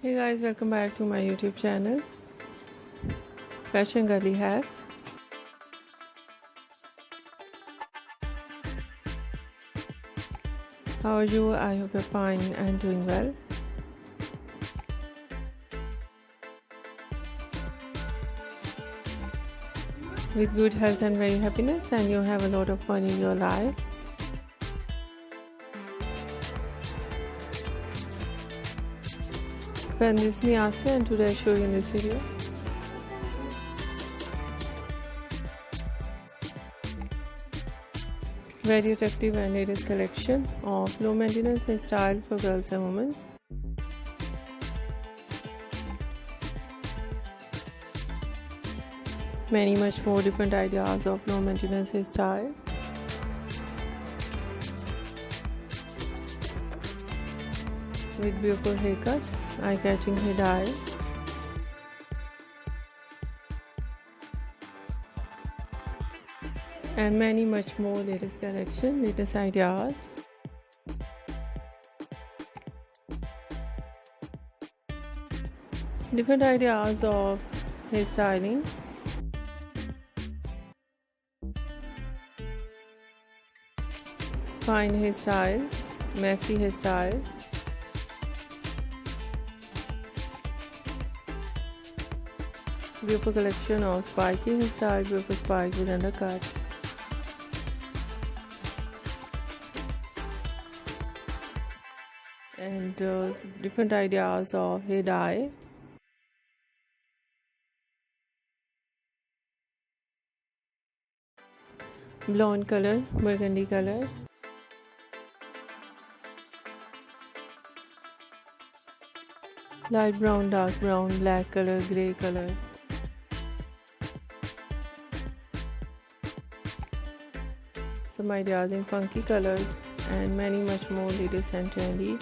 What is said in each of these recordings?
Hey guys, welcome back to my YouTube channel, Fashion Girly Hacks. How are you? I hope you're fine and doing well. With good health and very happiness, and you have a lot of fun in your life. Friend, this is me Asa, and today I show you in this video very attractive and latest collection of low maintenance hairstyle for girls and women. Many much more different ideas of low maintenance hairstyle. With beautiful haircut, eye-catching hair dye, and many much more latest collection, latest ideas. Different ideas of hairstyling. Fine hairstyle, messy hairstyle. Beautiful collection of spiky hairstyle, beautiful spike with undercut. And different ideas of hair dye. Blonde color, burgundy color. Light brown, dark brown, black color, grey color. Some ideas in funky colors and many much more latest and trendy.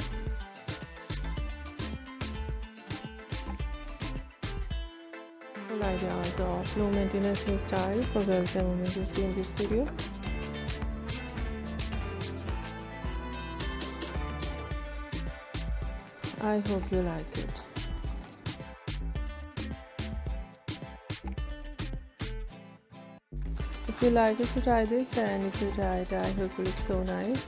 Full ideas of low maintenance hairstyle for girls and women you see in this video. I hope you like it. If you like it to try this, and if you try it, I hope it looks so nice.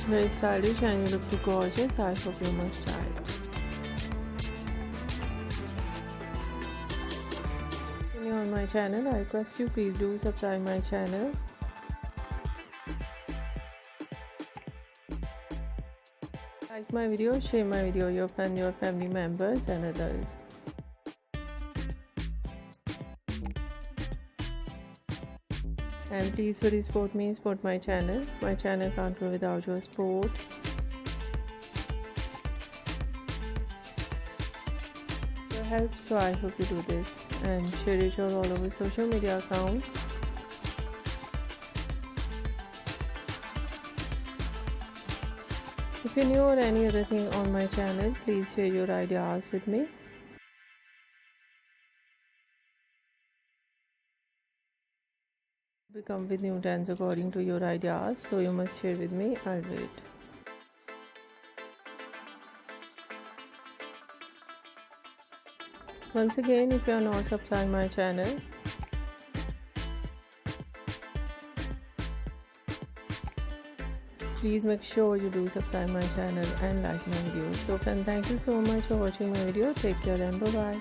Very stylish and you look too gorgeous. I hope you must try it. If you're new on my channel, I request you please do subscribe my channel. Like my video, share my video, your friends, your family members and others. And please really support me, support my channel. My channel can't go without your support. Your help, so I hope you do this and share it all over social media accounts. If you're new or any other thing on my channel, please share your ideas with me. We come with new trends according to your ideas, so you must share with me. I'll wait. Once again, if you are not subscribed my channel, please make sure you do subscribe my channel and like my videos. So friends, thank you so much for watching my video. Take care and bye bye.